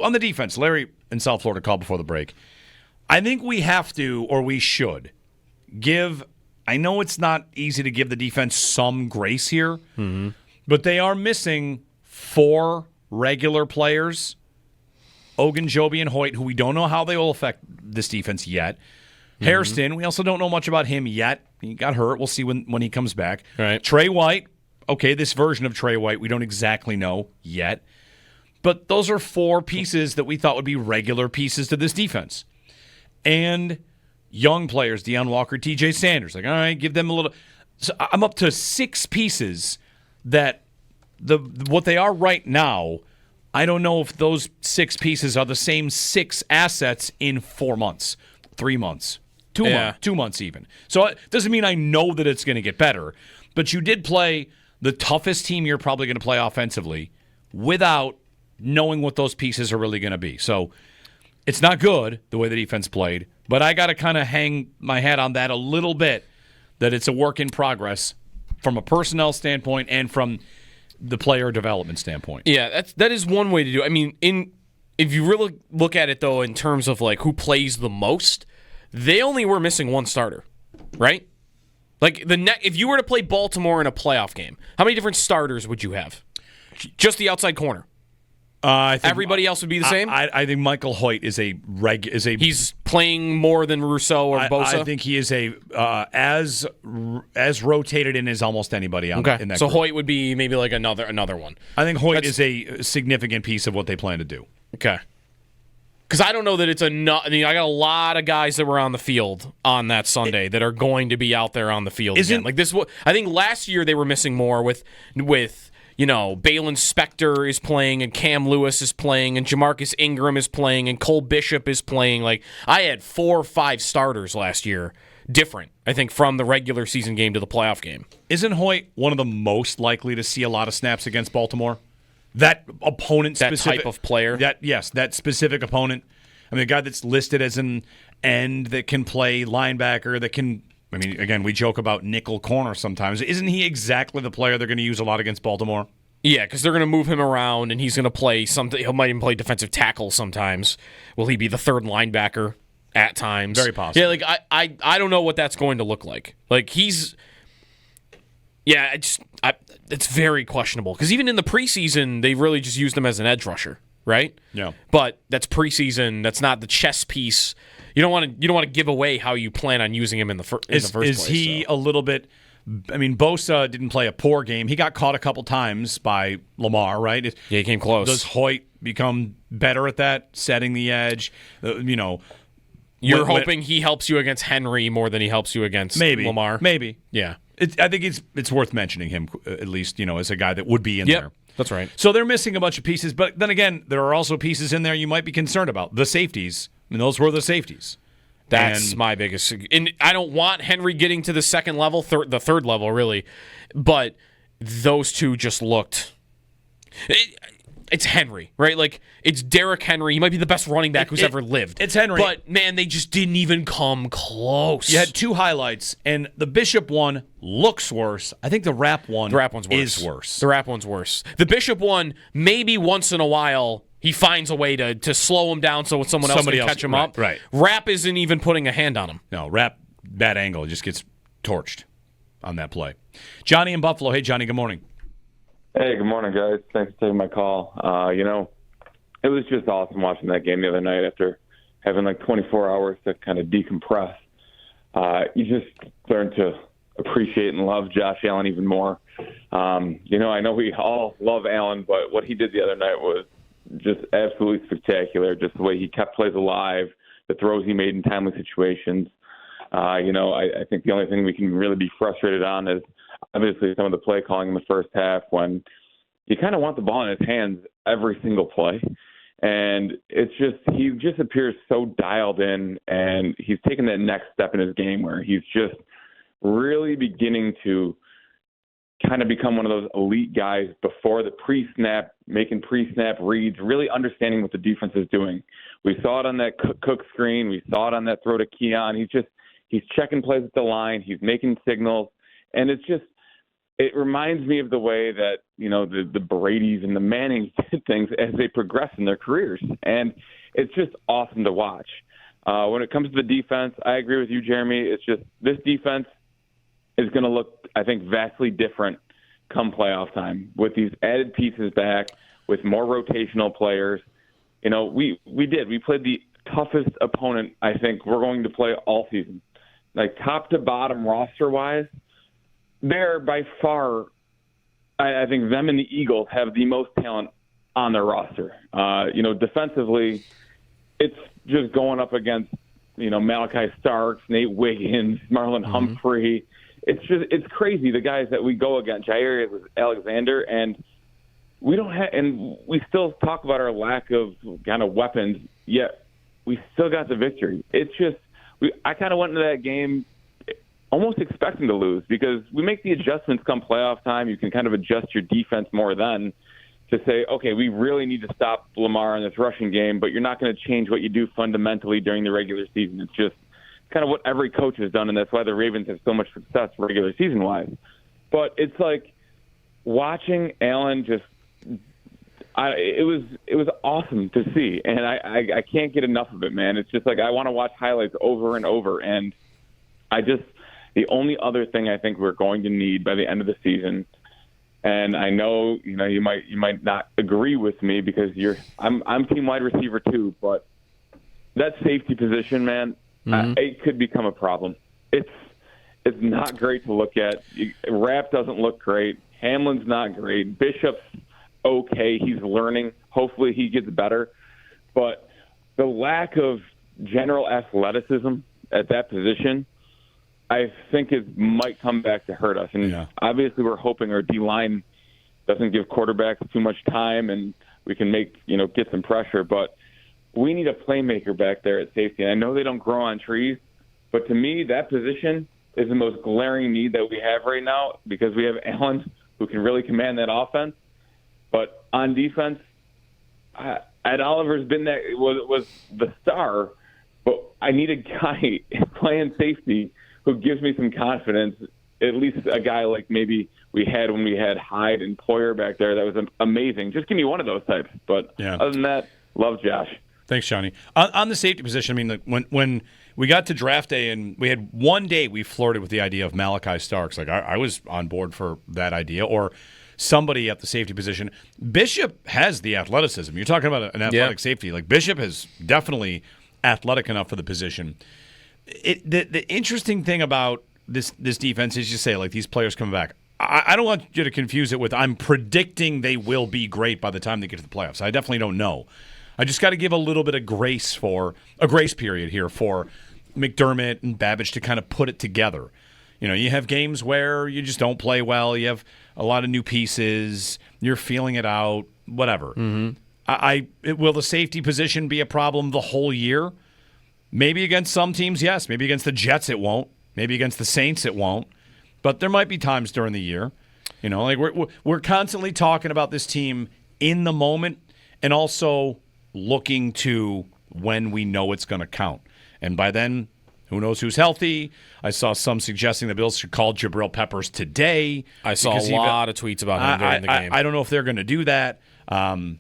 on the defense, Larry in South Florida called before the break. I think we have to, or we should, give. I know it's not easy to give the defense some grace here, but they are missing 4 regular players, Ogunjobi and Hoyt, who we don't know how they will affect this defense yet. Hairston, we also don't know much about him yet. He got hurt. We'll see when he comes back. Right. Trey White, okay, this version of Trey White, we don't exactly know yet. But those are 4 pieces that we thought would be regular pieces to this defense. And young players, Deion Walker, TJ Sanders. Like, all right, give them a little. So I'm up to 6 pieces that what they are right now. I don't know if those 6 pieces are the same 6 assets in 4 months, 3 months, 2 months, 2 months even. So it doesn't mean I know that it's going to get better. But you did play the toughest team you're probably going to play offensively without knowing what those pieces are really going to be. So it's not good the way the defense played, but I got to kind of hang my hat on that a little bit, that it's a work in progress from a personnel standpoint and from the player development standpoint. Yeah, that is one way to do it. I mean, if you really look at it, though, in terms of like who plays the most, they only were missing 1 starter, right? Like if you were to play Baltimore in a playoff game, how many different starters would you have? Just the outside corner. I think everybody else would be the same. I think Michael Hoyt is a He's playing more than Rousseau or Bosa. I think he is as rotated in as almost anybody in that so group. Hoyt would be maybe like another one. I think Hoyt is a significant piece of what they plan to do. Okay. Because I don't know that it's enough. I mean, I got a lot of guys that were on the field on that Sunday that are going to be out there on the field again. Like this, I think last year they were missing more with Balin Spector is playing and Cam Lewis is playing and Jamarcus Ingram is playing and Cole Bishop is playing. Like I had 4 or 5 starters last year, different, I think, from the regular season game to the playoff game. Isn't Hoyt one of the most likely to see a lot of snaps against Baltimore? That opponent specific. That type of player? That specific opponent. I mean, a guy that's listed as an end that can play linebacker, that can, I mean, again, we joke about nickel corner sometimes. Isn't he exactly the player they're going to use a lot against Baltimore? Yeah, because they're going to move him around, and he's going to play something. He might even play defensive tackle sometimes. Will he be the 3rd linebacker at times? Very possible. Yeah, like I don't know what that's going to look like. Like he's... Yeah, it's very questionable because even in the preseason, they really just used him as an edge rusher, right? Yeah. But that's preseason. That's not the chess piece. You don't want to give away how you plan on using him in the first place. Is he a little bit? I mean, Bosa didn't play a poor game. He got caught a couple times by Lamar, right? Yeah, he came close. Does Hoyt become better at that, setting the edge? You're hoping he helps you against Henry more than he helps you against Lamar. Maybe. Yeah. I think it's worth mentioning him, at least, as a guy that would be in there. That's right. So they're missing a bunch of pieces, but then again, there are also pieces in there you might be concerned about. The safeties. I mean, those were the safeties. That's my biggest. And I don't want Henry getting to the second level, the third level, really. But those two just looked. It's Henry, right? Like, it's Derrick Henry. He might be the best running back who's ever lived. It's Henry. But, man, they just didn't even come close. You had 2 highlights, and the Bishop one looks worse. I think the Rapp one is worse. The Rapp one's worse. The Bishop one, maybe once in a while, he finds a way to slow him down so someone else can catch him up. Right. Rapp isn't even putting a hand on him. No, Rapp, bad angle. Just gets torched on that play. Johnny in Buffalo. Hey, Johnny, good morning. Hey, good morning, guys. Thanks for taking my call. It was just awesome watching that game the other night after having like 24 hours to kind of decompress. You just learn to appreciate and love Josh Allen even more. I know we all love Allen, but what he did the other night was just absolutely spectacular, just the way he kept plays alive, the throws he made in timely situations. I think the only thing we can really be frustrated on is obviously some of the play calling in the first half when you kind of want the ball in his hands every single play. And it's just, he just appears so dialed in, and he's taken that next step in his game where he's just really beginning to kind of become one of those elite guys before the pre-snap, making pre-snap reads, really understanding what the defense is doing. We saw it on that Cook screen. We saw it on that throw to Keon. He's checking plays at the line. He's making signals. And it's it reminds me of the way that, the Bradys and the Mannings did things as they progress in their careers. And it's just awesome to watch. When it comes to the defense, I agree with you, Jeremy. It's just this defense is going to look, I think, vastly different come playoff time with these added pieces back, with more rotational players. We played the toughest opponent I think we're going to play all season. Like top to bottom roster-wise, they're by far, I think them and the Eagles have the most talent on their roster. Defensively, it's just going up against, Malachi Starks, Nate Wiggins, Marlon Humphrey. It's crazy, the guys that we go against, Jair Alexander, and we don't have, and we still talk about our lack of kind of weapons, yet we still got the victory. It's just, I kind of went into that game almost expecting to lose because we make the adjustments come playoff time. You can kind of adjust your defense more then to say, okay, we really need to stop Lamar in this rushing game, but you're not going to change what you do fundamentally during the regular season. It's just kind of what every coach has done, and that's why the Ravens have so much success regular season-wise. But it's like watching Allen just it was awesome to see, and I can't get enough of it, man. It's just like I want to watch highlights over and over, and the only other thing I think we're going to need by the end of the season, and I know you might not agree with me because I'm team wide receiver too, but that safety position, man, it could become a problem. It's not great to look at. Rapp doesn't look great. Hamlin's not great. Bishop's okay. He's learning. Hopefully he gets better. But the lack of general athleticism at that position, I think it might come back to hurt us. And obviously we're hoping our D-line doesn't give quarterbacks too much time and we can get some pressure. But we need a playmaker back there at safety. And I know they don't grow on trees, but to me that position is the most glaring need that we have right now because we have Allen who can really command that offense. But on defense, Ed Oliver's been was the star, but I need a guy playing safety who gives me some confidence, at least a guy like maybe we had when we had Hyde and Poyer back there. That was amazing. Just give me one of those types. But other than that, love Josh. Thanks, Johnny. On the safety position, I mean, when we got to draft day and we had one day we flirted with the idea of Malachi Starks. Like I was on board for that idea, or somebody at the safety position. Bishop has the athleticism. You're talking about an athletic safety. Like Bishop is definitely athletic enough for the position. The interesting thing about this defense is you say, like, these players coming back. I don't want you to confuse it with I'm predicting they will be great by the time they get to the playoffs. I definitely don't know. I just got to give a little bit of grace period here for McDermott and Babbage to kind of put it together. You have games where you just don't play well. You have a lot of new pieces. You're feeling it out, whatever. Will the safety position be a problem the whole year? Maybe against some teams, yes. Maybe against the Jets it won't. Maybe against the Saints it won't. But there might be times during the year. Like we're constantly talking about this team in the moment and also looking to when we know it's going to count. And by then, who knows who's healthy? I saw some suggesting the Bills should call Jabril Peppers today. I saw a lot of tweets about him during the game. I don't know if they're going to do that. In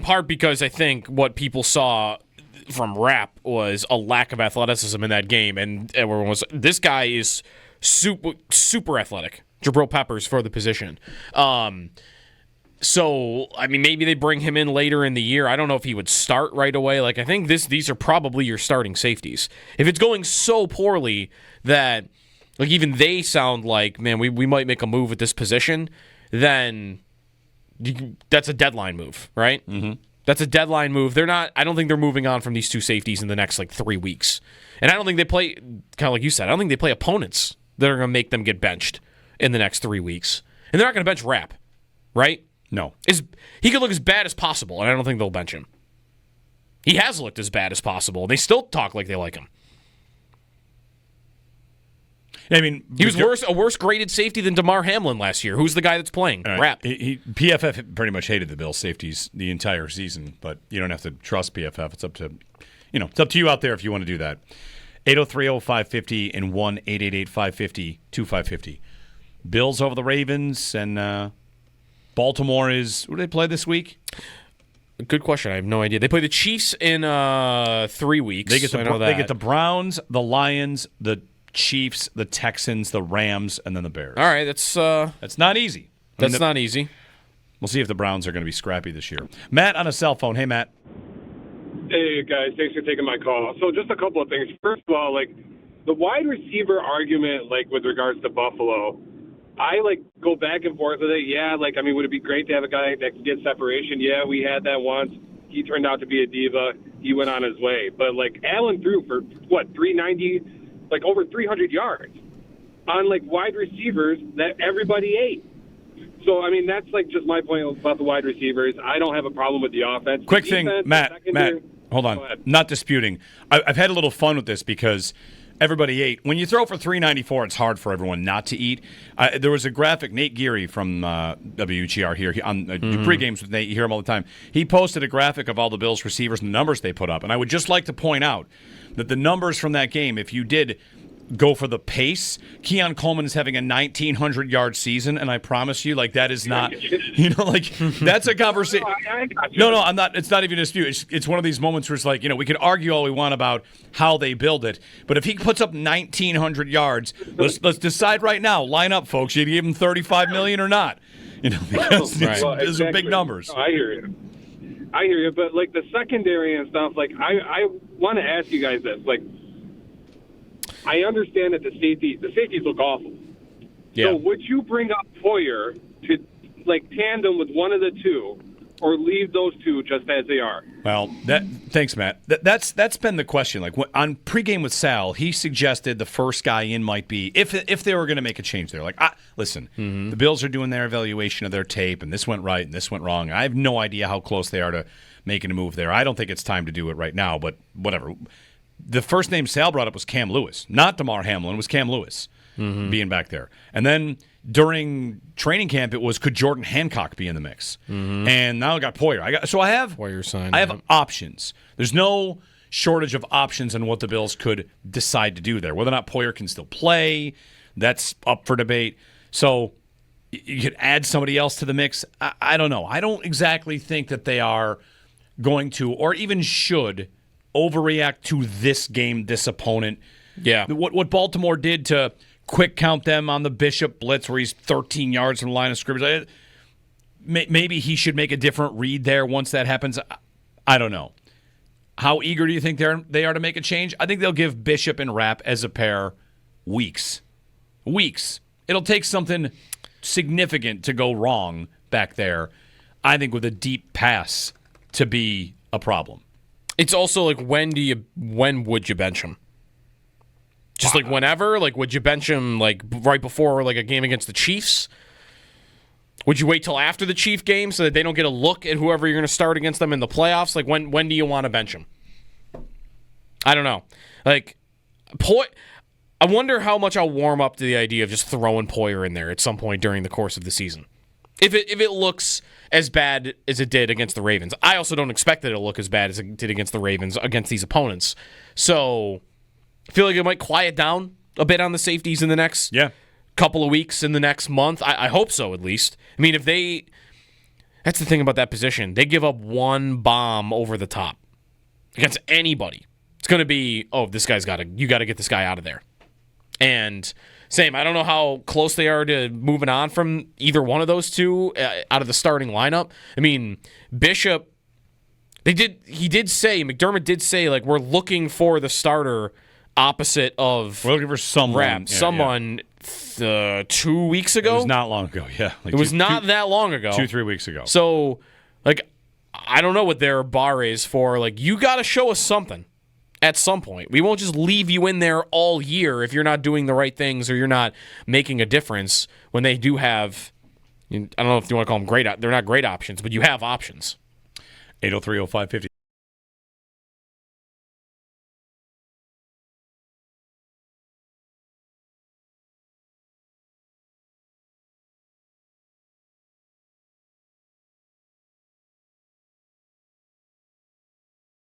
part because I think what people saw from Rapp was a lack of athleticism in that game, and everyone was, this guy is super athletic. Jabril Peppers for the position. So, I mean, maybe they bring him in later in the year. I don't know if he would start right away. Like, I think these are probably your starting safeties. If it's going so poorly that, like, even they sound like, man, we might make a move at this position, then that's a deadline move, right? Mm-hmm. That's a deadline move. I don't think they're moving on from these two safeties in the next, 3 weeks. And I don't think they play, kind of like you said, I don't think they play opponents that are going to make them get benched in the next 3 weeks. And they're not going to bench Rapp, right? No. He could look as bad as possible, and I don't think they'll bench him. He has looked as bad as possible. They still talk like they like him. I mean, he was a worse graded safety than Damar Hamlin last year. Who's the guy that's playing? Rapp. PFF pretty much hated the Bills safeties the entire season, but you don't have to trust PFF. It's up to you out there if you want to do that. 803-0550 and 1-888-550-2550. Bills over the Ravens, and Baltimore is. Who do they play this week? Good question. I have no idea. They play the Chiefs in 3 weeks. They get the Browns, the Lions, the Chiefs, the Texans, the Rams, and then the Bears. All right, that's not easy. Not easy. We'll see if the Browns are going to be scrappy this year. Matt on a cell phone. Hey, Matt. Hey, guys. Thanks for taking my call. So just a couple of things. First of all, the wide receiver argument, with regards to Buffalo, I, go back and forth with it. Yeah, would it be great to have a guy that can get separation? Yeah, we had that once. He turned out to be a diva. He went on his way. But, Allen threw for, 390, over 300 yards on, wide receivers that everybody ate. So, that's, just my point about the wide receivers. I don't have a problem with the offense. Quick thing, Matt, hold on. Not disputing. I've had a little fun with this because everybody ate. When you throw for 394, it's hard for everyone not to eat. There was a graphic, Nate Geary from WGR here, on pre-games with Nate, you hear him all the time. He posted a graphic of all the Bills receivers and the numbers they put up. And I would just like to point out that the numbers from that game, if you did go for the pace, Keon Coleman is having a 1,900-yard season, and I promise you, that is not, that's a conversation. No, I'm not. It's not even a dispute. It's one of these moments where it's we could argue all we want about how they build it, but if he puts up 1,900 yards, let's decide right now. Line up, folks. You give him $35 million or not? Because those are big numbers. I hear you, but the secondary and stuff. I want to ask you guys this. I understand that the safeties look awful. Yeah. So would you bring up Poyer to tandem with one of the two, or leave those two just as they are? Well, thanks, Matt. That's been the question. On pregame with Sal, he suggested the first guy in might be if they were going to make a change there. Listen, the Bills are doing their evaluation of their tape, and this went right and this went wrong. I have no idea how close they are to making a move there. I don't think it's time to do it right now, but whatever. The first name Sal brought up was Cam Lewis, not DeMar Hamlin. It was Cam Lewis being back there. And then during training camp, it was could Jordan Hancock be in the mix? And now I got Poyer. I have Poyer signed. I have options. There's no shortage of options on what the Bills could decide to do there. Whether or not Poyer can still play, that's up for debate. So you could add somebody else to the mix. I don't know. I don't exactly think that they are going to, or even should, overreact to this game, this opponent. Yeah. What Baltimore did to quick count them on the Bishop blitz where he's 13 yards from the line of scrimmage. Maybe he should make a different read there once that happens. I don't know. How eager do you think they are to make a change? I think they'll give Bishop and Rapp as a pair weeks. It'll take something significant to go wrong back there, I think, with a deep pass to be a problem. It's also when would you bench him? Just whenever? Would you bench him right before a game against the Chiefs? Would you wait till after the Chief game so that they don't get a look at whoever you're going to start against them in the playoffs? When do you want to bench him? I don't know. I wonder how much I'll warm up to the idea of just throwing Poyer in there at some point during the course of the season. If it looks as bad as it did against the Ravens. I also don't expect that it'll look as bad as it did against the Ravens, against these opponents. So I feel like it might quiet down a bit on the safeties in the next couple of weeks, in the next month. I hope so, at least. I mean, that's the thing about that position. They give up one bomb over the top against anybody. It's going to be, you got to get this guy out of there. And same, I don't know how close they are to moving on from either one of those two out of the starting lineup. I mean, Bishop, McDermott did say, we're looking for the starter opposite of we're looking for someone. 2 weeks ago? It was not long ago, yeah. It was not that long ago. 2-3 weeks ago. So, I don't know what their bar is for, you got to show us something. At some point. We won't just leave you in there all year if you're not doing the right things or you're not making a difference when they do have, I don't know if you want to call them great, they're not great options, but you have options. 803-0550.